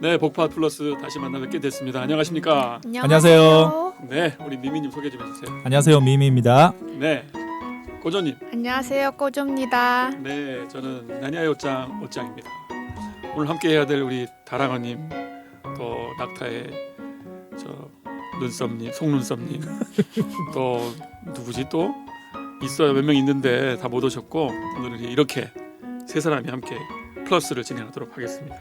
네, 복파 플러스 다시 만나 뵙게 됐습니다. 안녕하십니까? 안녕하세요. 네, 우리 미미님 소개 좀 해주세요. 안녕하세요. 미미입니다. 네, 고조님. 안녕하세요. 꼬조입니다. 네, 저는 나니아 옷장입니다. 오늘 함께해야 될 우리 다랑어님, 또 낙타의 저 눈썹님, 속눈썹님, 또 누구지 또 있어요. 몇 명 있는데 다 못 오셨고 오늘은 이렇게 세 사람이 함께 플러스를 진행하도록 하겠습니다.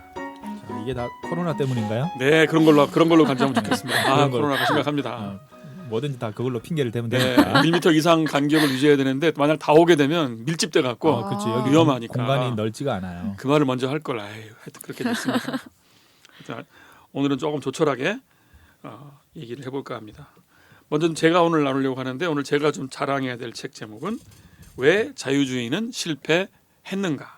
자, 이게 다 코로나 때문인가요? 네, 그런 걸로 간주하면 좋겠습니다. 아, 그런 걸로. 코로나가 심각합니다. 뭐든지 다 그걸로 핑계를 대면 네, 되니까. 1m 이상 간격을 유지해야 되는데 만약 다 오게 되면 밀집돼 갖고 그렇지. 여기 위험하니까. 공간이 넓지가 않아요. 그 말을 먼저 할 걸. 하여튼 그렇게 됐습니다. 자, 오늘은 조금 조촐하게 얘기를 해볼까 합니다. 먼저 제가 오늘 나누려고 하는데 오늘 제가 좀 자랑해야 될 책 제목은 왜 자유주의는 실패했는가?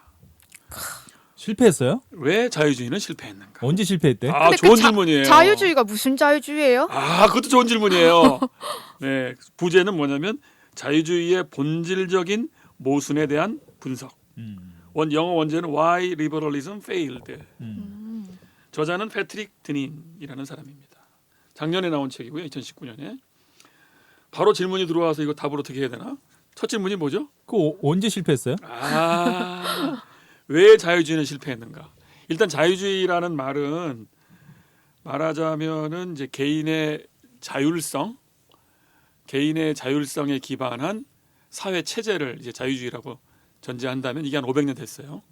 실패했어요? 왜 자유주의는 실패했는가? 언제 실패했대? 아, 근데 좋은 그 질문이에요. 자유주의가 무슨 자유주의예요? 아, 그것도 좋은 질문이에요. 네, 부제는 뭐냐면 자유주의의 본질적인 모순에 대한 분석. 영어 원제는 Why Liberalism Failed. 저자는 패트릭 드닌이라는 사람입니다. 작년에 나온 책이고요. 2019년에. 바로 질문이 들어와서 이거 답을 어떻게 해야 되나? 첫 질문이 뭐죠? 언제 실패했어요? 아, 왜 자유주의는 실패했는가? 일단 자유주의라는 말은 말하자면은 이제 개인의 자율성에 기반한 사회 체제를 이제 자유주의라고 전제한다면 이게 한 500년 됐어요.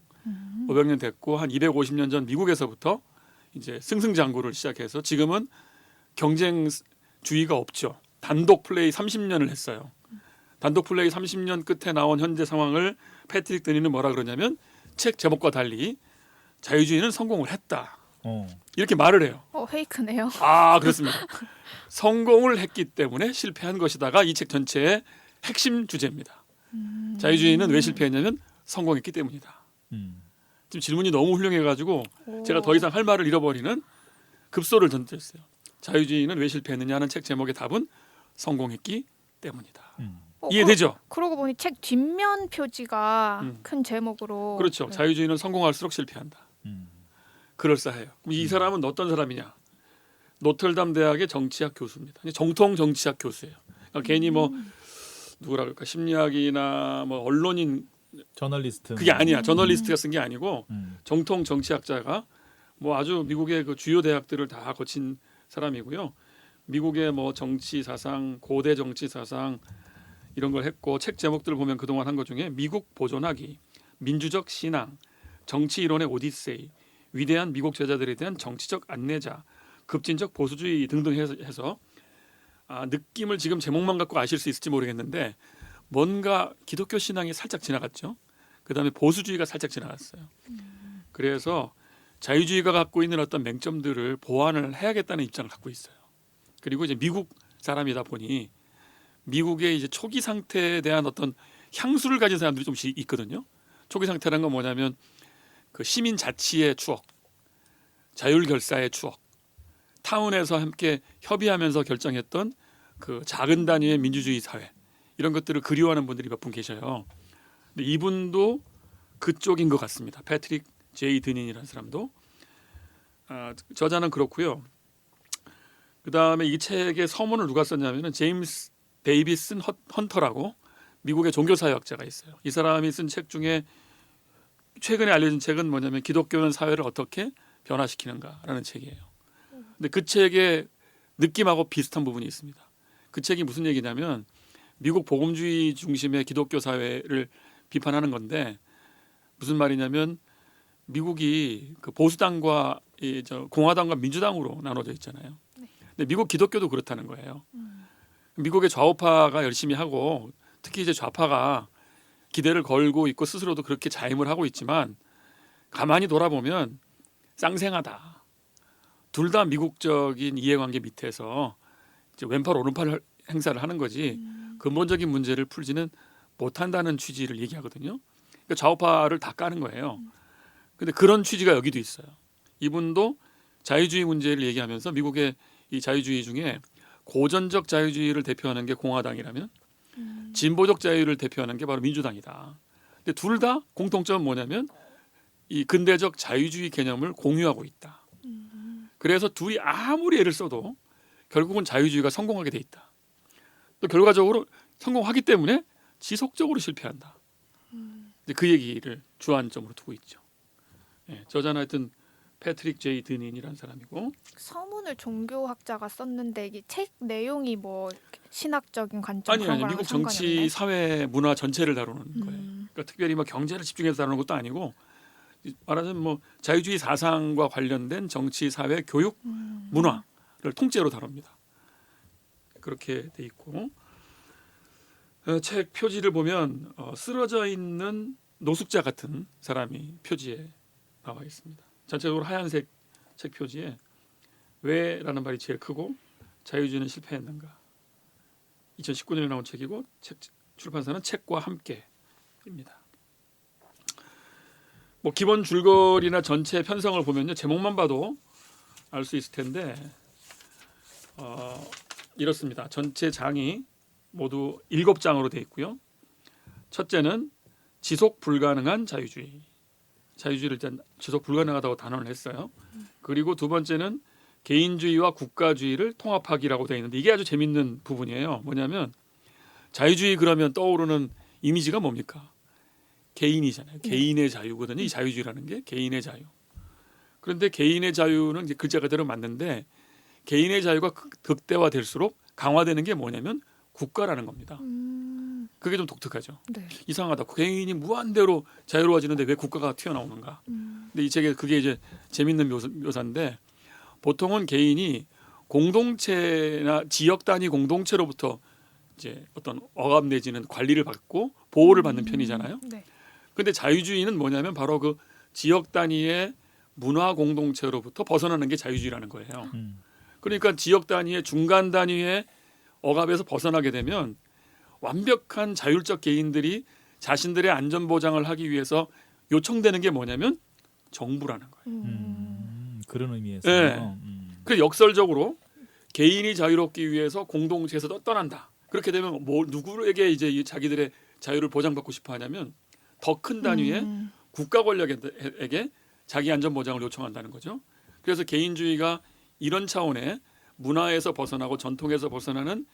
500년 됐고 한 250년 전 미국에서부터 이제 승승장구를 시작해서 지금은 경쟁주의가 없죠. 단독 플레이 30년을 했어요. 단독 플레이 30년 끝에 나온 현재 상황을 패트릭 드니는 뭐라 그러냐면 책 제목과 달리 자유주의는 성공을 했다. 이렇게 말을 해요. 페이크네요. 아, 그렇습니다. 성공을 했기 때문에 실패한 것이다가 이 책 전체의 핵심 주제입니다. 자유주의는 왜 실패했냐면 성공했기 때문이다. 지금 질문이 너무 훌륭해가지고 제가 더 이상 할 말을 잃어버리는 급소를 던졌어요. 자유주의는 왜 실패했느냐 하는 책 제목의 답은 성공했기 때문이다. 이해되죠? 그러고 보니 책 뒷면 표지가 큰 제목으로. 그렇죠. 네. 자유주의는 성공할수록 실패한다. 그럴싸해요. 그럼 이 사람은 어떤 사람이냐? 노틀담 대학의 정치학 교수입니다. 정통 정치학 교수예요. 그러니까 괜히 뭐 누구라 그럴까 심리학이나 뭐 언론인 저널리스트. 그게 아니야. 저널리스트가 쓴 게 아니고 정통 정치학자가 뭐 아주 미국의 그 주요 대학들을 다 거친 사람이고요. 미국의 뭐 정치 사상, 고대 정치 사상 이런 걸 했고 책 제목들을 보면 그동안 한 것 중에 미국 보존하기, 민주적 신앙, 정치 이론의 오디세이, 위대한 미국 제자들에 대한 정치적 안내자, 급진적 보수주의 등등 해서 느낌을 지금 제목만 갖고 아실 수 있을지 모르겠는데 뭔가 기독교 신앙이 살짝 지나갔죠. 그다음에 보수주의가 살짝 지나갔어요. 그래서 자유주의가 갖고 있는 어떤 맹점들을 보완을 해야겠다는 입장을 갖고 있어요. 그리고 이제 미국 사람이다 보니 미국의 이제 초기 상태에 대한 어떤 향수를 가진 사람들이 좀씩 있거든요. 초기 상태라는 건 뭐냐면 그 시민 자치의 추억, 자율 결사의 추억, 타운에서 함께 협의하면서 결정했던 그 작은 단위의 민주주의 사회 이런 것들을 그리워하는 분들이 몇 분 계셔요. 근데 이분도 그쪽인 것 같습니다. 패트릭 제이 드닌이라는 사람도 저자는 그렇고요. 그 다음에 이 책의 서문을 누가 썼냐면은 제임스 데이비슨 헌터라고 미국의 종교사회학자가 있어요. 이 사람이 쓴 책 중에 최근에 알려진 책은 뭐냐면 기독교는 사회를 어떻게 변화시키는가라는 책이에요. 근데 그 책의 느낌하고 비슷한 부분이 있습니다. 그 책이 무슨 얘기냐면 미국 복음주의 중심의 기독교 사회를 비판하는 건데 무슨 말이냐면 미국이 그 보수당과 공화당과 민주당으로 나눠져 있잖아요. 근데 미국 기독교도 그렇다는 거예요. 미국의 좌우파가 열심히 하고 특히 이제 좌파가 기대를 걸고 있고 스스로도 그렇게 자임을 하고 있지만 가만히 돌아보면 쌍생하다. 둘 다 미국적인 이해관계 밑에서 이제 왼팔 오른팔 행사를 하는 거지 근본적인 문제를 풀지는 못한다는 취지를 얘기하거든요. 그러니까 좌우파를 다 까는 거예요. 근데 그런 취지가 여기도 있어요. 이분도 자유주의 문제를 얘기하면서 미국의 이 자유주의 중에 고전적 자유주의를 대표하는 게 공화당이라면 진보적 자유를 대표하는 게 바로 민주당이다. 근데 둘 다 공통점은 뭐냐면 이 근대적 자유주의 개념을 공유하고 있다. 그래서 둘이 아무리 애를 써도 결국은 자유주의가 성공하게 돼 있다. 또 결과적으로 성공하기 때문에 지속적으로 실패한다. 이제 그 얘기를 주안점으로 두고 있죠. 예, 저자는 하여튼 패트릭 제이 드닌이라는 사람이고 서문을 종교학자가 썼는데 이게 책 내용이 뭐 신학적인 관점 아니 그런 거랑 미국 상관이 정치, 없나요? 사회, 문화 전체를 다루는 거예요. 그러니까 특별히 뭐 경제를 집중해서 다루는 것도 아니고 말하자면 뭐 자유주의 사상과 관련된 정치, 사회, 교육, 문화를 통째로 다룹니다. 그렇게 돼 있고 책 표지를 보면 쓰러져 있는 노숙자 같은 사람이 표지에 나와 있습니다. 전체적으로 하얀색 책 표지에 왜라는 말이 제일 크고 자유주의는 실패했는가. 2019년에 나온 책이고 책 출판사는 책과 함께입니다. 뭐 기본 줄거리나 전체 편성을 보면요 제목만 봐도 알 수 있을 텐데 이렇습니다. 전체 장이 모두 7장으로 되어 있고요. 첫째는 지속 불가능한 자유주의. 자유주의를 일단 지속 불가능하다고 단언을 했어요. 그리고 두 번째는 개인주의와 국가주의를 통합하기라고 되어 있는데 이게 아주 재밌는 부분이에요. 뭐냐면 자유주의 그러면 떠오르는 이미지가 뭡니까? 개인이잖아요. 개인의 자유거든요. 이 자유주의라는 게 개인의 자유. 그런데 개인의 자유는 이제 글자 그대로 맞는데 개인의 자유가 극대화될수록 강화되는 게 뭐냐면 국가라는 겁니다. 그게 좀 독특하죠. 네. 이상하다. 개인이 무한대로 자유로워지는데 왜 국가가 튀어나오는가? 근데 이 책에 그게 이제 재밌는 묘사인데 보통은 개인이 공동체나 지역 단위 공동체로부터 이제 어떤 억압 내지는 관리를 받고 보호를 받는 편이잖아요. 네. 근데 자유주의는 뭐냐면 바로 그 지역 단위의 문화 공동체로부터 벗어나는 게 자유주의라는 거예요. 그러니까 지역 단위의 중간 단위의 억압에서 벗어나게 되면 완벽한 자율적 개인들이 자신들의 안전 보장을 하기 위해서 요청되는 게 뭐냐면 정부라는 거예요. 그런 의미에서. 네. 그래서 역설적으로 개인이 자유롭기 위해서 공동체에서 떠난다. 그렇게 되면 뭐 누구에게 이제 자기들의 자유를 보장받고 싶어 하냐면 더 큰 단위의 국가 권력에게 자기 안전 보장을 요청한다는 거죠. 그래서 개인주의가 이런 차원의 문화에서 벗어나고 전통에서 벗어나는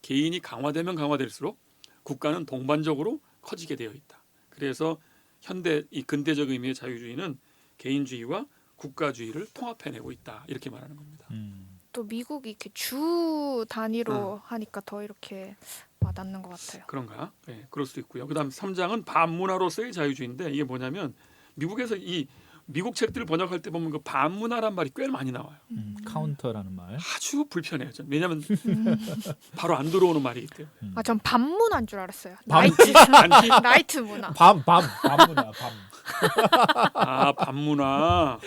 개인이 강화되면 강화될수록 국가는 동반적으로 커지게 되어 있다. 그래서 현대 이 근대적 의미의 자유주의는 개인주의와 국가주의를 통합해내고 있다. 이렇게 말하는 겁니다. 또 미국이 이렇게 주 단위로 하니까 더 이렇게 와닿는 것 같아요. 그런가? 네, 그럴 수도 있고요. 그다음 3장은 반문화로서의 자유주의인데 이게 뭐냐면 미국에서 이 미국 책들을 번역할 때 보면 그 반문화란 말이 꽤 많이 나와요. 카운터라는 말. 아주 불편해요. 왜냐하면 바로 안 들어오는 말이기 때문에. 아, 전 반문화인 줄 알았어요. 밤. 나이트 나이트 문화. 밤문화. 반문화.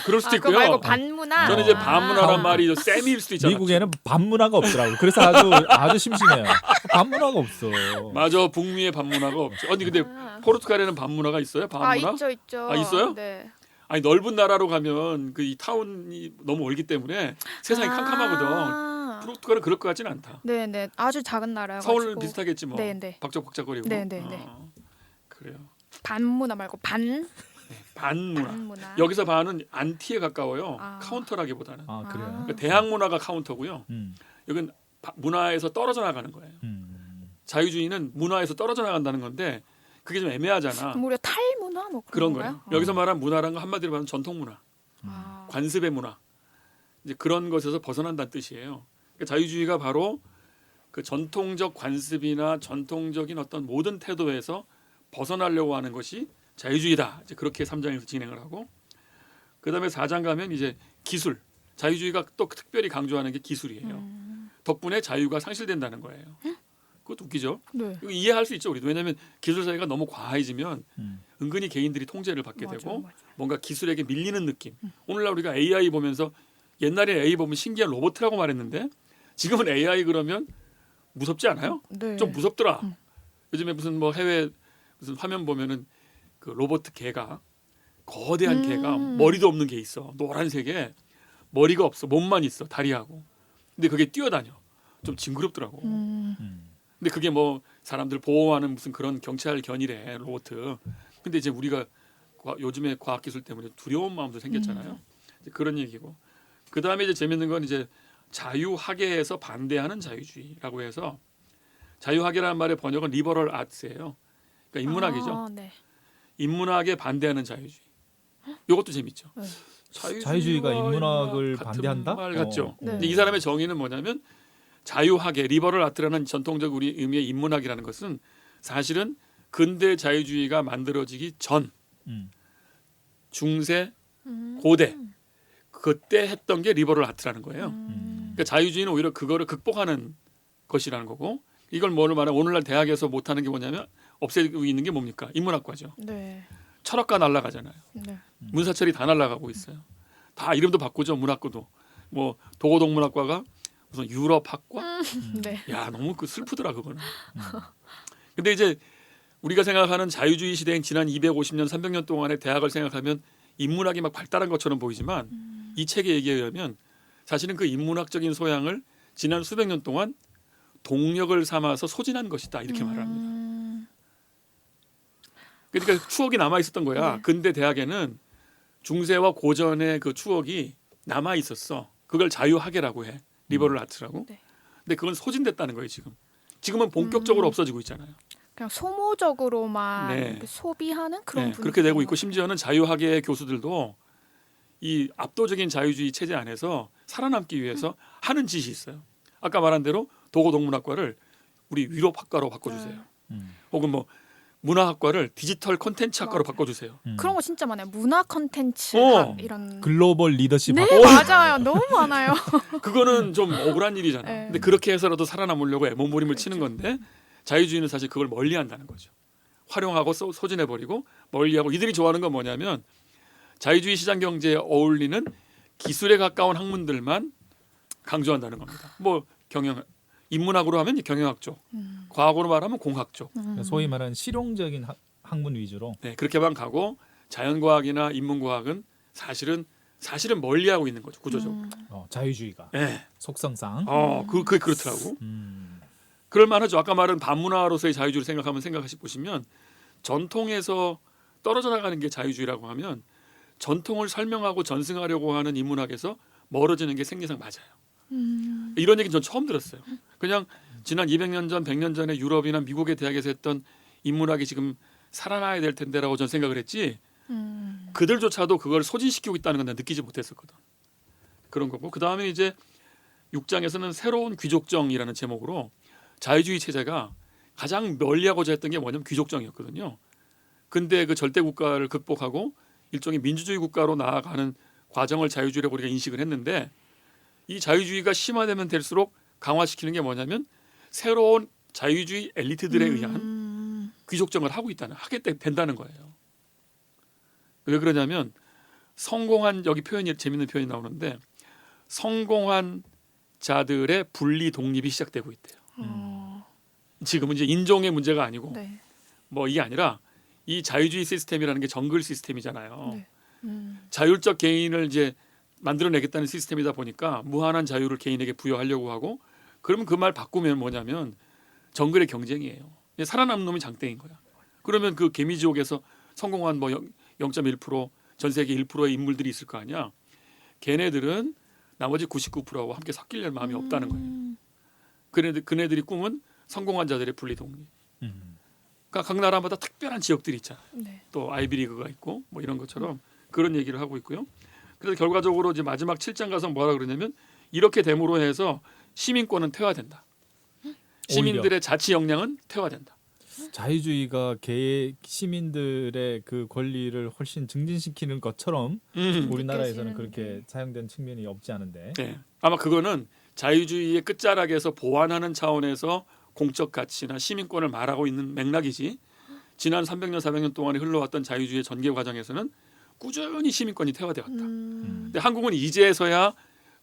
그럴 수도 그거 있고요. 말고 반문화. 저는 이제 반문화란 말이 세미일 수도 있잖아요. 미국에는 반문화가 없더라고. 그래서 아주 심심해요. 반문화가 없어. 맞아, 북미에 반문화가 없죠. 아니 근데 포르투갈에는 반문화가 있어요? 반문화? 있죠. 있어요? 네. 아니 넓은 나라로 가면 그 이 타운이 너무 멀기 때문에 세상이 캄캄하거든. 포르투갈은 그럴 것 같지는 않다. 네네. 아주 작은 나라여가지고. 서울은 비슷하겠지 뭐. 네네. 박적박적거리고. 네네네. 그래요. 반문화 말고 반문화. 반문화. 여기서 반은 안티에 가까워요. 아. 카운터라기보다는. 그래요. 그러니까 대학 문화가 카운터고요. 여기는 문화에서 떨어져 나가는 거예요. 자유주의는 문화에서 떨어져 나간다는 건데 그게 좀 애매하잖아. 오히려 탈문화 뭐 그런 건가요? 거예요. 여기서 말한 문화라는 건 한마디로 말하면 전통 문화, 관습의 문화, 이제 그런 것에서 벗어난다는 뜻이에요. 그러니까 자유주의가 바로 그 전통적 관습이나 전통적인 어떤 모든 태도에서 벗어나려고 하는 것이 자유주의다. 이제 그렇게 3장에서 진행을 하고, 그다음에 4장 가면 이제 기술, 자유주의가 또 특별히 강조하는 게 기술이에요. 덕분에 자유가 상실된다는 거예요. 그것도 웃기죠. 네. 이거 이해할 수 있죠. 우리도. 왜냐하면 기술 사회가 너무 과해지면 은근히 개인들이 통제를 받게 되고 맞아요. 뭔가 기술에게 밀리는 느낌. 오늘날 우리가 AI 보면서 옛날에 AI 보면 신기한 로봇이라고 말했는데 지금은 AI 그러면 무섭지 않아요? 네. 좀 무섭더라. 요즘에 무슨 뭐 해외 무슨 화면 보면은 그 로봇 개가 거대한 개가 머리도 없는 개 있어. 노란색에 머리가 없어. 몸만 있어. 다리하고. 근데 그게 뛰어다녀. 좀 징그럽더라고. 근데 그게 뭐 사람들 보호하는 무슨 그런 경찰 견이래 로봇. 근데 이제 우리가 요즘에 과학기술 때문에 두려운 마음도 생겼잖아요. 그런 얘기고. 그 다음에 이제 재밌는 건 이제 자유학계에서 반대하는 자유주의라고 해서 자유학계라는 말의 번역은 리버럴 아트예요. 그러니까 인문학이죠. 아, 네. 인문학에 반대하는 자유주의. 이것도 재밌죠. 네. 자유주의가 인문학을 같은 반대한다? 말 같죠. 네. 근데 이 사람의 정의는 뭐냐면 자유학계 리버럴 아트라는 전통적 우리 의미의 인문학이라는 것은 사실은 근대 자유주의가 만들어지기 전 음. 중세 음. 고대 그때 했던 게 리버럴 아트라는 거예요. 음. 그러니까 자유주의는 오히려 그거를 극복하는 것이라는 거고 이걸 뭐를 말하면 오늘날 대학에서 못하는 게 뭐냐면 없애고 있는 게 뭡니까? 인문학과죠. 네. 철학과 날라가잖아요. 네. 문사철이 다 날라가고 있어요. 다 이름도 바꾸죠. 문학과도. 뭐 도고동문학과가 무슨 유럽학과? 네. 야 너무 그 슬프더라 그거는. 근데 이제 우리가 생각하는 자유주의 시대인 지난 250년, 300년 동안의 대학을 생각하면 인문학이 막 발달한 것처럼 보이지만 이 책의 얘기에 의하면 사실은 그 인문학적인 소양을 지난 수백 년 동안 동력을 삼아서 소진한 것이다 이렇게 말합니다. 그러니까 추억이 남아 있었던 거야. 네. 근대 대학에는 중세와 고전의 그 추억이 남아 있었어. 그걸 자유학계라고 해. 리버럴 아트라고. 네. 근데 그건 소진됐다는 거예요 지금. 지금은 본격적으로 없어지고 있잖아요. 그냥 소모적으로만 네. 이렇게 소비하는 그런 네, 분위기. 그렇게 되고 있고 심지어는 자유학계 교수들도 이 압도적인 자유주의 체제 안에서 살아남기 위해서 하는 짓이 있어요. 아까 말한 대로 도고동문학과를 우리 위로학과로 바꿔주세요. 혹은 뭐 문화학과를 디지털 콘텐츠학과로 맞아요. 바꿔주세요. 그런 거 진짜 많아요. 문화 컨텐츠 이런. 글로벌 리더십 네, 학과. 맞아요. 너무 많아요. 그거는 좀 억울한 일이잖아. 네. 근데 그렇게 해서라도 살아남으려고 애몸부림을 그렇죠. 치는 건데 자유주의는 사실 그걸 멀리한다는 거죠. 활용하고 소진해버리고 멀리하고 이들이 좋아하는 건 뭐냐면 자유주의 시장 경제에 어울리는 기술에 가까운 학문들만 강조한다는 겁니다. 뭐 경영, 인문학으로 하면 경영학 쪽, 과학으로 말하면 공학 쪽. 소위 말하는 실용적인 학문 위주로. 네, 그렇게만 가고 자연과학이나 인문과학은 사실은 멀리하고 있는 거죠 구조적으로. 자유주의가 네. 속성상. 그게 그렇더라고. 그럴 만하죠. 아까 말한 반문화로서의 자유주의를 생각하시 보시면 전통에서 떨어져 나가는 게 자유주의라고 하면 전통을 설명하고 전승하려고 하는 인문학에서 멀어지는 게 생리상 맞아요. 이런 얘기는 전 처음 들었어요. 그냥 지난 200년 전, 100년 전에 유럽이나 미국의 대학에서 했던 인문학이 지금 살아나야 될 텐데라고 전 생각을 했지. 그들조차도 그걸 소진시키고 있다는 건 난 느끼지 못했었거든. 그런 거고 그 다음에 이제 6장에서는 새로운 귀족정이라는 제목으로 자유주의 체제가 가장 멀리하고자 했던 게 뭐냐면 귀족정이었거든요. 근데 그 절대 국가를 극복하고 일종의 민주주의 국가로 나아가는 과정을 자유주의라고 우리가 인식을 했는데 이 자유주의가 심화되면 될수록 강화시키는 게 뭐냐면 새로운 자유주의 엘리트들에 의한 귀족정을 하게 된다는 거예요. 왜 그러냐면 성공한 여기 표현이 재밌는 표현이 나오는데 성공한 자들의 분리 독립이 시작되고 있대요. 지금은 이제 인종의 문제가 아니고 네. 뭐 이게 아니라 이 자유주의 시스템이라는 게 정글 시스템이잖아요. 네. 자율적 개인을 이제 만들어내겠다는 시스템이다 보니까 무한한 자유를 개인에게 부여하려고 하고 그러면 그 말 바꾸면 뭐냐면 정글의 경쟁이에요. 살아남는 놈이 장땡인 거야. 그러면 그 개미지옥에서 성공한 뭐 0.1% 전 세계 1%의 인물들이 있을 거 아니야. 걔네들은 나머지 99%하고 함께 섞이려는 마음이 없다는 거예요. 그네들이 꿈은 성공한 자들의 분리독립. 그러니까 각 나라마다 특별한 지역들이 있잖아요. 네. 또 아이비리그가 있고 뭐 이런 것처럼 그런 얘기를 하고 있고요. 그래서 결과적으로 이제 마지막 7장 가서 뭐라 그러냐면 이렇게 됨으로 해서 시민권은 퇴화된다. 시민들의 자치 역량은 퇴화된다. 자유주의가 시민들의 그 권리를 훨씬 증진시키는 것처럼 우리나라에서는 느껴지는데. 그렇게 사용된 측면이 없지 않은데. 네. 아마 그거는 자유주의의 끝자락에서 보완하는 차원에서 공적 가치나 시민권을 말하고 있는 맥락이지. 지난 300년 400년 동안에 흘러왔던 자유주의의 전개 과정에서는 꾸준히 시민권이 퇴화되어 왔다. 근데 한국은 이제서야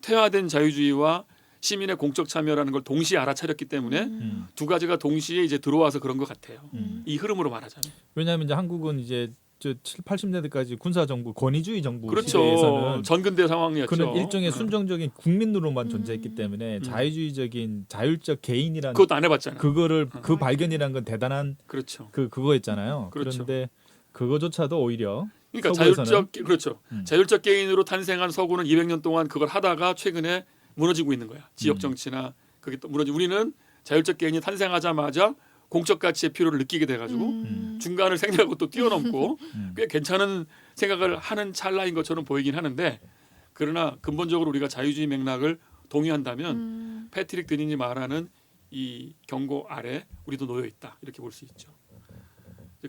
퇴화된 자유주의와 시민의 공적 참여라는 걸 동시에 알아차렸기 때문에 두 가지가 동시에 이제 들어와서 그런 것 같아요. 이 흐름으로 말하자면. 왜냐하면 이제 한국은 이제 80년대까지 군사 정부, 권위주의 정부 그렇죠. 시대에서는 전근대 상황이었죠. 그는 일종의 순정적인 국민으로만 존재했기 때문에 자유주의적인 자율적 개인이라는 그것도 안 해봤잖아요. 그거를 그 발견이라는 건 대단한 그렇죠. 그거였잖아요. 그렇죠. 그런데 그거조차도 오히려 그러니까 서구에서는? 그렇죠. 자율적 개인으로 탄생한 서구는 200년 동안 그걸 하다가 최근에 무너지고 있는 거야. 지역 정치나 그게 또 무너지. 우리는 자율적 개인이 탄생하자마자 공적 가치의 필요를 느끼게 돼가지고 중간을 생략하고 또 뛰어넘고 꽤 괜찮은 생각을 하는 찰나인 것처럼 보이긴 하는데 그러나 근본적으로 우리가 자유주의 맥락을 동의한다면 패트릭 드닌이 말하는 이 경고 아래 우리도 놓여 있다 이렇게 볼 수 있죠.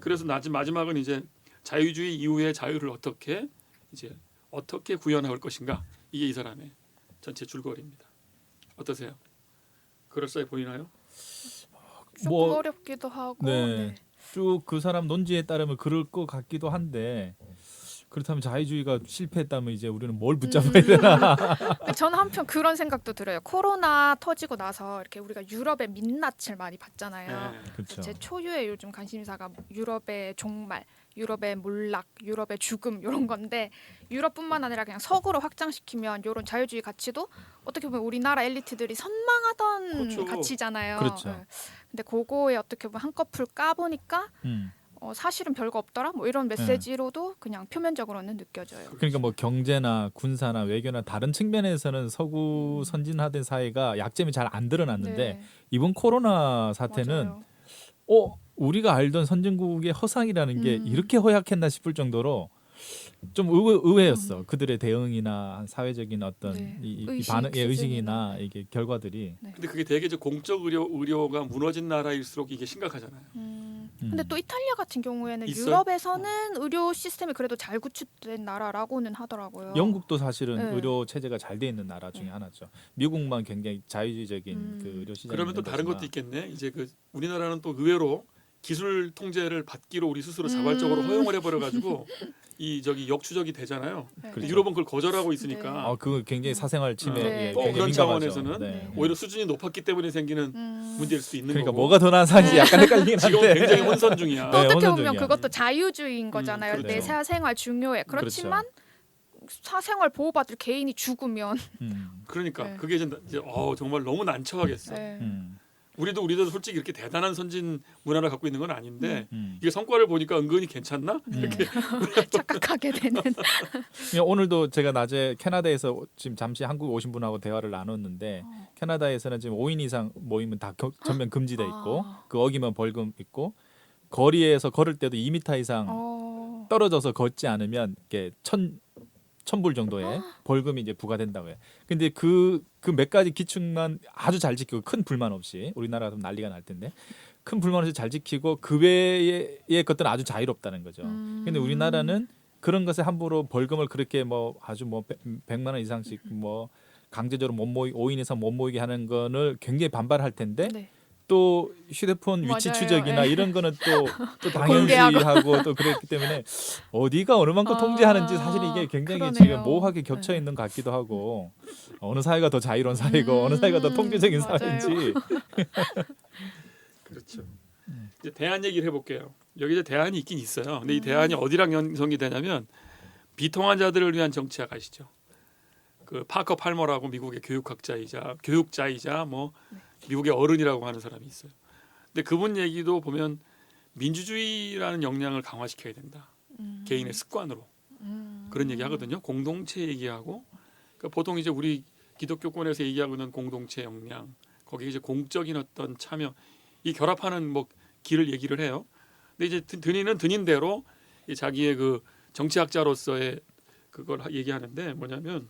그래서 마지막은 이제 자유주의 이후의 자유를 어떻게 구현할 것인가 이게 이 사람의 전체 줄거리입니다. 어떠세요? 그럴싸해 보이나요? 조금 뭐, 어렵기도 하고. 네. 네. 쭉 그 사람 논지에 따르면 그럴 것 같기도 한데 그렇다면 자유주의가 실패했다면 이제 우리는 뭘 붙잡아야 되나? 근데 저는 한편 그런 생각도 들어요. 코로나 터지고 나서 이렇게 우리가 유럽의 민낯을 많이 봤잖아요. 네. 그렇죠. 제 초유의 요즘 관심사가 유럽의 종말, 유럽의 몰락, 유럽의 죽음 이런 건데 유럽뿐만 아니라 그냥 서구로 확장시키면 이런 자유주의 가치도 어떻게 보면 우리나라 엘리트들이 선망하던 그렇죠. 가치잖아요. 그렇죠. 네. 근데 그거에 어떻게 보면 한꺼풀 까보니까 사실은 별거 없더라. 뭐 이런 메시지로도 그냥 표면적으로는 느껴져요. 그러니까 뭐 경제나 군사나 외교나 다른 측면에서는 서구 선진화된 사회가 약점이 잘 안 드러났는데 네, 이번 코로나 사태는 맞아요. 우리가 알던 선진국의 허상이라는 게 이렇게 허약했나 싶을 정도로 좀 의외였어. 그들의 대응이나 사회적인 어떤 네. 이 의식 반응, 수준이나. 의식이나 이게 결과들이. 근데 그게 되게 이제 공적 의료가 무너진 나라일수록 이게 심각하잖아요. 근데 또 이탈리아 같은 경우에는 있어요? 유럽에서는 의료 시스템이 그래도 잘 구축된 나라라고는 하더라고요. 영국도 사실은 네. 의료 체제가 잘 돼 있는 나라 중에 하나죠. 미국만 굉장히 자유주의적인 그 의료 시장이 그러면 또 있는 다른 거지만. 것도 있겠네. 이제 그 우리나라는 또 의외로 기술 통제를 받기로 우리 스스로 자발적으로 허용을 해버려 가지고 이 역추적이 되잖아요. 네. 근데 유럽은 그걸 거절하고 있으니까 그거 굉장히 사생활 침해에 네. 또 굉장히 그런 민감하죠. 차원에서는 네. 오히려 수준이 높았기 때문에 생기는 문제일 수도 있는 그러니까 거고. 뭐가 더 나은 사실지 약간 헷갈리긴 지금 한데. 굉장히 혼선 중이야. 또 네, 어떻게 혼선적이야. 보면 그것도 자유주의인 거잖아요. 그렇죠. 내 사생활 중요해. 그렇지만 사생활 보호받을 개인이 죽으면 그러니까 네. 그게 이제 정말 너무 난처하겠어. 네. 우리도 솔직히 이렇게 대단한 선진 문화를 갖고 있는 건 아닌데 음. 이게 성과를 보니까 은근히 괜찮나? 이렇게 착각하게 되는. 오늘도 제가 낮에 캐나다에서 지금 잠시 한국 오신 분하고 대화를 나눴는데 캐나다에서는 지금 5인 이상 모이면 다 전면 금지돼 있고 그 어기면 벌금 있고 거리에서 걸을 때도 2m 이상 떨어져서 걷지 않으면 이게 1,000불 정도의 벌금이 이제 부과된다고 해요. 근데 그 몇 가지 기준만 아주 잘 지키고 큰 불만 없이 우리나라 같으면 난리가 날 텐데 큰 불만 없이 잘 지키고 그 외의 것들은 아주 자유롭다는 거죠. 근데 우리나라는 그런 것에 함부로 벌금을 그렇게 뭐 아주 뭐 100만 원 이상씩 뭐 강제적으로 5인 이상 못 모이게 하는 거를 굉장히 반발할 텐데 네. 또 휴대폰 위치 맞아요. 추적이나 예. 이런 거는 또 공개하고. 당연시하고 또 그랬기 때문에 어디가 어느 만큼 통제하는지 사실 이게 굉장히 그러네요. 지금 모호하게 겹쳐 있는 것 같기도 하고 어느 사회가 더 자유로운 사회고 어느 사회가 더 통제적인 맞아요. 사회인지. 그렇죠. 이제 대안 얘기를 해볼게요. 여기 이제 대안이 있긴 있어요. 근데 이 대안이 어디랑 연성이 되냐면 비통한자들을 위한 정치학 아시죠? 그 파커 팔머라고 미국의 교육자이자 뭐 미국의 어른이라고 하는 사람이 있어요. 근데 그분 얘기도 보면 민주주의라는 역량을 강화시켜야 된다. 개인의 습관으로 그런 얘기하거든요. 공동체 얘기하고 그러니까 보통 이제 우리 기독교권에서 얘기하고 있는 공동체 역량 거기에 이제 공적인 어떤 참여 이 결합하는 뭐 길을 얘기를 해요. 근데 이제 드니는 드닌대로 자기의 그 정치학자로서의 그걸 얘기하는데 뭐냐면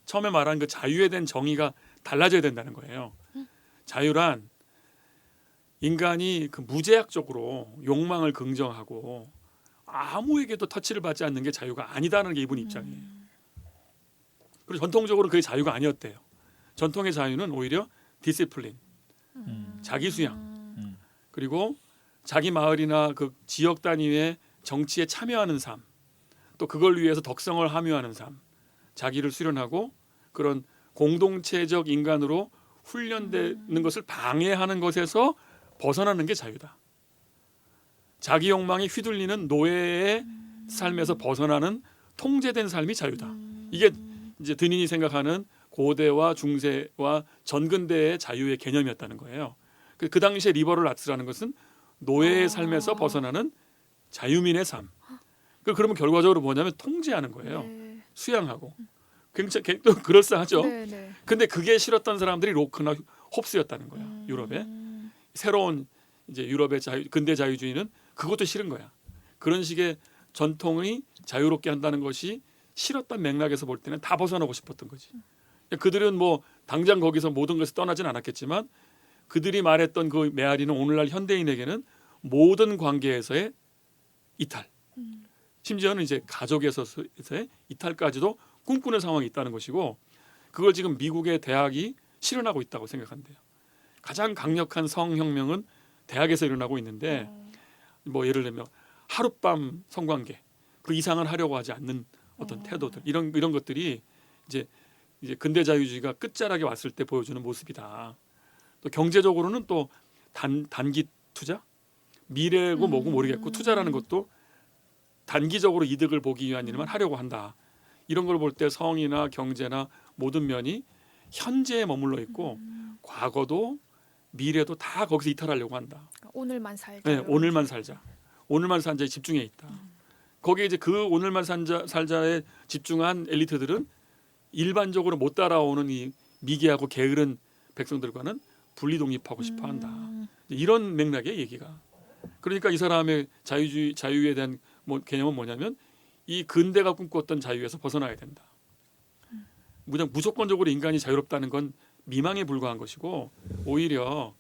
처음에 말한 그 자유에 대한 정의가 달라져야 된다는 거예요. 자유란 인간이 그 무제약적으로 욕망을 긍정하고 아무에게도 터치를 받지 않는 게 자유가 아니다는 게 이분 입장이에요. 그리고 전통적으로 그게 자유가 아니었대요. 전통의 자유는 오히려 디시플린, 자기 수양, 그리고 자기 마을이나 그 지역 단위의 정치에 참여하는 삶, 또 그걸 위해서 덕성을 함유하는 삶, 자기를 수련하고 그런 공동체적 인간으로 훈련되는 것을 방해하는 것에서 벗어나는 게 자유다. 자기 욕망이 휘둘리는 노예의 삶에서 벗어나는 통제된 삶이 자유다. 이게 이제 드닌이 생각하는 고대와 중세와 전근대의 자유의 개념이었다는 거예요. 그 당시에 리버럴 아츠라는 것은 노예의 삶에서 벗어나는 자유민의 삶. 그러면 결과적으로 뭐냐면 통제하는 거예요. 네. 수양하고. 굉장히 또 그럴싸하죠. 네, 네. 근데 그게 싫었던 사람들이 로크나 홉스였다는 거야. 유럽에. 새로운 이제 유럽의 근대 자유주의는 그것도 싫은 거야. 그런 식의 전통이 자유롭게 한다는 것이 싫었던 맥락에서 볼 때는 다 벗어나고 싶었던 거지. 그들은 뭐 당장 거기서 모든 것을 떠나진 않았겠지만 그들이 말했던 그 메아리는 오늘날 현대인에게는 모든 관계에서의 이탈, 심지어는 이제 가족에서의 이탈까지도 꿈꾸는 상황이 있다는 것이고 그걸 지금 미국의 대학이 실현하고 있다고 생각한대요. 가장 강력한 성혁명은 대학에서 일어나고 있는데 뭐 예를 들면 하룻밤 성관계 그 이상은 하려고 하지 않는 어떤 태도들 이런 것들이 이제 근대 자유주의가 끝자락에 왔을 때 보여주는 모습이다. 또 경제적으로는 또 단기 투자 미래고 뭐고 모르겠고 투자라는 것도 단기적으로 이득을 보기 위한 일만 하려고 한다. 이런 걸 볼 때 성이나 경제나 모든 면이 현재에 머물러 있고 과거도 미래도 다 거기서 이탈하려고 한다. 오늘만 살자. 네, 이런 오늘만 거. 살자. 오늘만 산자에 집중해 있다. 거기에 이제 그 오늘만 살자에 집중한 엘리트들은 일반적으로 못 따라오는 이 미개하고 게으른 백성들과는 분리 독립하고 싶어한다. 이런 맥락의 얘기가. 그러니까 이 사람의 자유에 대한 개념은 뭐냐면 이 근대가 꿈꿨던 자유에서 벗어나야 된다. 무조건적으로 인간이 자유롭다는 건 미망에 불과한 것이고 오히려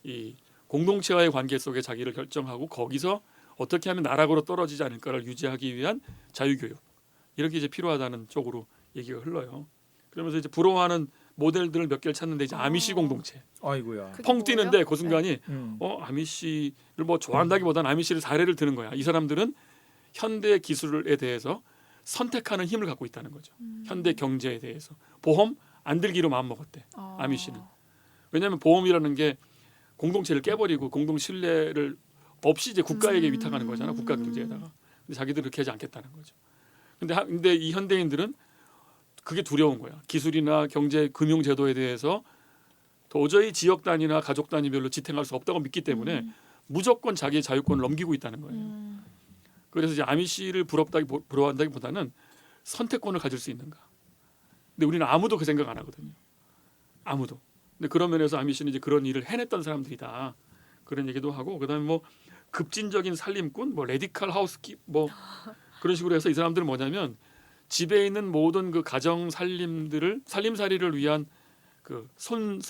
이 공동체와의 관계 속에 자기를 결정하고 거기서 어떻게 하면 나락으로 떨어지지 않을까를 유지하기 위한 자유교육 이렇게 이제 필요하다는 쪽으로 얘기가 흘러요. 그러면서 이제 부러워하는 모델들을 몇 개를 찾는데 이제 아미시 공동체 아이고야. 그게 펑 뛰는데 뭐예요? 그 순간이 아미시를 뭐 좋아한다기보다는 아미시를 사례를 드는 거야. 이 사람들은 현대 기술에 대해서 선택하는 힘을 갖고 있다는 거죠. 현대 경제에 대해서 보험 안 들기로 마음 먹었대. 아미시는. 왜냐하면 보험이라는 게 공동체를 깨버리고 공동 신뢰를 없이 이제 국가에게 위탁하는 거잖아. 국가 경제에다가. 근데 자기들은 그렇게 하지 않겠다는 거죠. 근데 이 현대인들은 그게 두려운 거야. 기술이나 경제, 금융 제도에 대해서 도저히 지역 단위나 가족 단위별로 지탱할 수 없다고 믿기 때문에 무조건 자기의 자유권을 넘기고 있다는 거예요. 그래서 이제 아미시를 부러워한다기보다는 선택권을 가질 수 있는가. 근데 우리는 아무도 그 생각 안 하거든요. 아무도. 근데 그런 면에서 아미시는 이제 그런 일을 해냈던 사람들이다. 그런 얘기도 하고 그다음에 뭐 급진적인 살림꾼, 뭐 레디칼 하우스킵, 뭐 그런 식으로 해서 이 사람들은 뭐냐면 집에 있는 모든 그 가정 살림살이를 위한 그 손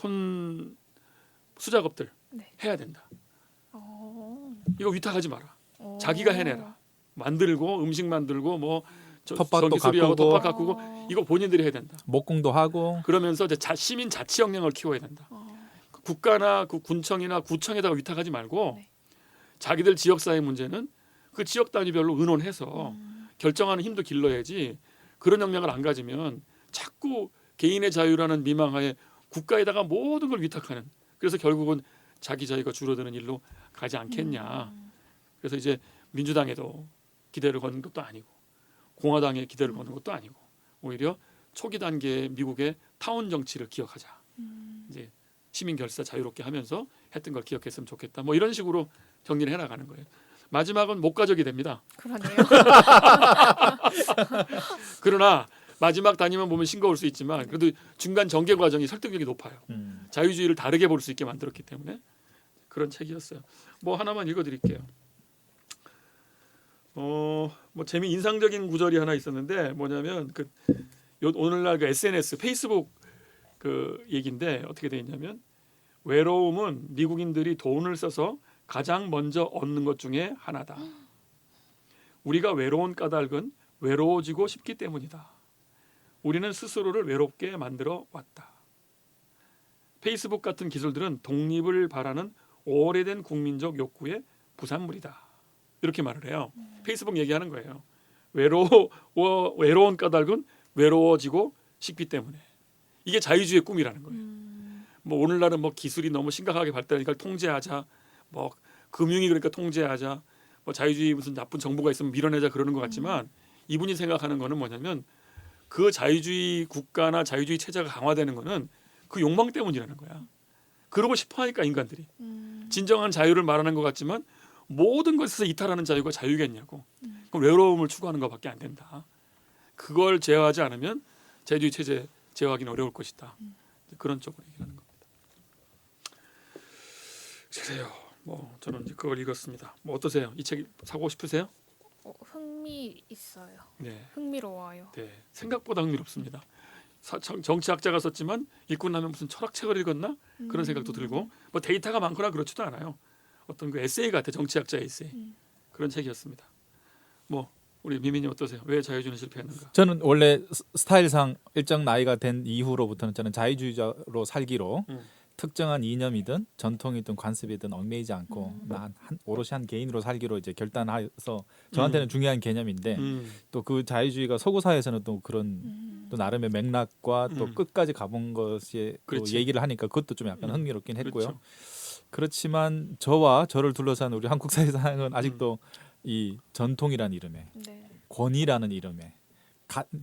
수작업들 네. 해야 된다. 이거 위탁하지 마라. 어. 자기가 해내라. 만들고 음식 만들고 뭐 텃밭도 전기 수리하고 가꾸고. 텃밭 가꾸고 이거 본인들이 해야 된다. 목공도 하고. 그러면서 이제 시민 자치 역량을 키워야 된다. 국가나 그 군청이나 구청에다가 위탁하지 말고 네. 자기들 지역사회 문제는 그 지역 단위별로 의논해서 결정하는 힘도 길러야지. 그런 역량을 안 가지면 자꾸 개인의 자유라는 미망하에 국가에다가 모든 걸 위탁하는. 그래서 결국은 자기 자유가 줄어드는 일로 가지 않겠냐. 그래서 이제 민주당에도 기대를 거는 것도 아니고 공화당에 기대를 거는 것도 아니고 오히려 초기 단계의 미국의 타운 정치를 기억하자. 이제 시민 결사 자유롭게 하면서 했던 걸 기억했으면 좋겠다. 뭐 이런 식으로 정리를 해나가는 거예요. 마지막은 목가적이 됩니다. 그러네요. 그러나 마지막 단위만 보면 싱거울 수 있지만 그래도 중간 전개 과정이 설득력이 높아요. 자유주의를 다르게 볼 수 있게 만들었기 때문에 그런 책이었어요. 뭐 하나만 읽어드릴게요. 뭐 인상적인 구절이 하나 있었는데 뭐냐면 오늘날 그 SNS, 페이스북 그 얘기인데 어떻게 돼 있냐면 외로움은 미국인들이 돈을 써서 가장 먼저 얻는 것 중에 하나다. 우리가 외로운 까닭은 외로워지고 싶기 때문이다. 우리는 스스로를 외롭게 만들어 왔다. 페이스북 같은 기술들은 독립을 바라는 오래된 국민적 욕구의 부산물이다. 이렇게 말을 해요. 페이스북 얘기하는 거예요. 외로운 까닭은 외로워지고 싶기 때문에. 이게 자유주의의 꿈이라는 거예요. 뭐 오늘날은 뭐 기술이 너무 심각하게 발달하니까 통제하자. 뭐 금융이 그러니까 통제하자. 뭐 자유주의 무슨 나쁜 정보가 있으면 밀어내자 그러는 것 같지만 이분이 생각하는 거는 뭐냐면 그 자유주의 국가나 자유주의 체제가 강화되는 거는 그 욕망 때문이라는 거야. 그러고 싶어하니까 인간들이 진정한 자유를 말하는 것 같지만 모든 것에서 이탈하는 자유가 자유겠냐고. 그럼 외로움을 추구하는 것밖에 안 된다. 그걸 제어하지 않으면 자유주의 체제 제어하기는 어려울 것이다. 그런 쪽으로 얘기하는 겁니다. 그래요. 뭐 저는 이제 그걸 읽었습니다. 뭐 어떠세요? 이 책 사고 싶으세요? 흥미 있어요. 네. 흥미로워요. 네. 생각보다 흥미롭습니다. 정치학자가 썼지만 읽고 나면 무슨 철학책을 읽었나 그런 생각도 들고 뭐 데이터가 많거나 그렇지도 않아요. 어떤 그 에세이 같아. 정치학자 에세이 그런 책이었습니다. 뭐 우리 미민이 어떠세요? 왜 자유주의는 실패했는가? 저는 원래 스타일상 일정 나이가 된 이후로부터는 저는 자유주의자로 살기로 특정한 이념이든 전통이든 관습이든 얽매이지 않고 오롯이 한 개인으로 살기로 이제 결단해서 저한테는 중요한 개념인데 또 그 자유주의가 서구 사회에서는 또 그런 또 나름의 맥락과 또 끝까지 가본 것이 또 얘기를 하니까 그것도 좀 약간 흥미롭긴 했고요. 그렇죠. 그렇지만 저와 저를 둘러싼 우리 한국 사회상은 아직도 이 전통이라는 이름에 네. 권위라는 이름에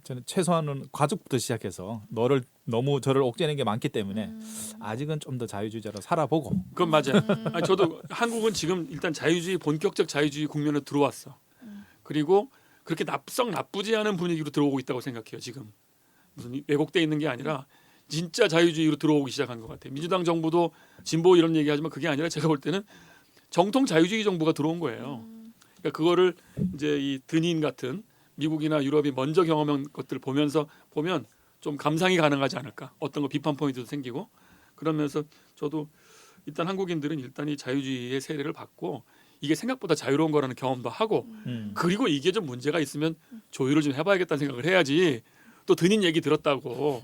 저는 최소한은 가족부터 시작해서 너를 너무 저를 옥죄는 게 많기 때문에 아직은 좀 더 자유주의자로 살아보고. 그건 맞아요. 아니, 저도 한국은 지금 일단 자유주의 본격적 자유주의 국면에 들어왔어. 그리고 그렇게 썩 나쁘지 않은 분위기로 들어오고 있다고 생각해요. 지금 무슨 왜곡돼 있는 게 아니라 진짜 자유주의로 들어오기 시작한 것 같아요. 민주당 정부도 진보 이런 얘기하지만 그게 아니라 제가 볼 때는 정통 자유주의 정부가 들어온 거예요. 그러니까 그거를 이제 이 드닌 같은 미국이나 유럽이 먼저 경험한 것들을 보면서 보면 좀 감상이 가능하지 않을까. 어떤 거 비판 포인트도 생기고 그러면서 저도 일단 한국인들은 일단 이 자유주의의 세례를 받고 이게 생각보다 자유로운 거라는 경험도 하고 그리고 이게 좀 문제가 있으면 조율을 좀 해봐야겠다는 생각을 해야지 또 드닌 얘기 들었다고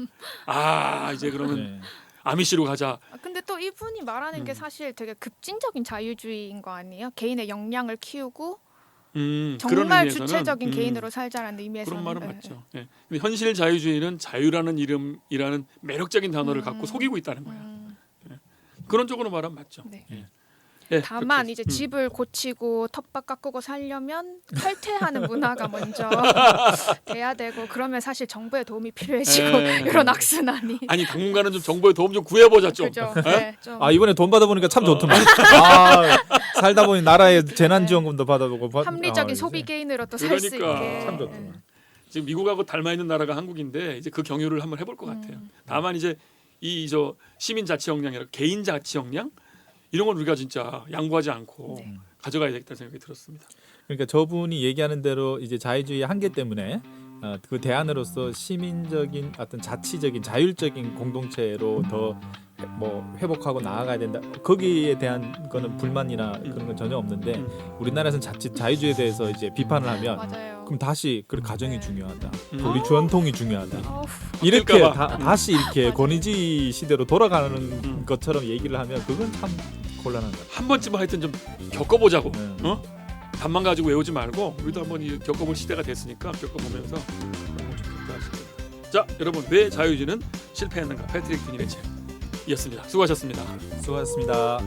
이제 그러면 네. 아미시로 가자. 근데 또 이분이 말하는 게 사실 되게 급진적인 자유주의인 거 아니에요? 개인의 역량을 키우고 그런 정말 의미에서는, 주체적인 개인으로 살자라는 의미에서는 그런 말은 맞죠. 예. 근데 현실 자유주의는 자유라는 이름이라는 매력적인 단어를 갖고 속이고 있다는 거야. 그런 쪽으로 말하면 맞죠. 네. 예. 예, 다만 그렇게 이제 집을 고치고 텃밭 가꾸고 살려면 탈퇴하는 문화가 먼저 돼야 되고 그러면 사실 정부의 도움이 필요해지고 이런 악순환이. 아니 당분간은 좀 정부의 도움 좀 구해보자 좀. 그죠. 예? 네, 좀. 이번에 돈 받아보니까 참 좋더만. 살다 보니 나라의 재난지원금도 받아보고 합리적인 소비 개인으로 또 살 수 그러니까. 있게. 참 좋더만. 지금 미국하고 닮아 있는 나라가 한국인데 이제 그 경유를 한번 해볼 것 같아요. 다만 이제 저 시민 자치 역량이라 개인 자치 역량 이런 건 우리가 진짜 양보하지 않고 가져가야 되겠다는 생각이 들었습니다. 그러니까 저분이 얘기하는 대로 이제 자유주의의 한계 때문에 그 대안으로서 시민적인 어떤 자치적인 자율적인 공동체로 더 뭐 회복하고 나아가야 된다. 거기에 대한 거는 불만이나 그런 건 전혀 없는데 우리나라에서는 자칫 자유주의에 대해서 이제 비판을 하면 맞아요. 그럼 다시 그 가정이 네. 중요하다. 우리 전통이 중요하다. 어후, 이렇게 바뀔까 봐. 다시 이렇게 권위주의 시대로 돌아가는 것처럼 얘기를 하면 그건 참 곤란한 것 한 번쯤 하여튼 좀 겪어보자고. 같아요. 답만 가지고 외우지 말고 우리도 한번 겪어볼 시대가 됐으니까 겪어보면서 그런 거좀 평가하시죠. 자, 여러분 왜 자유주의는 실패했는가? 패트릭 빈일의 책이었습니다. 수고하셨습니다. 수고하셨습니다.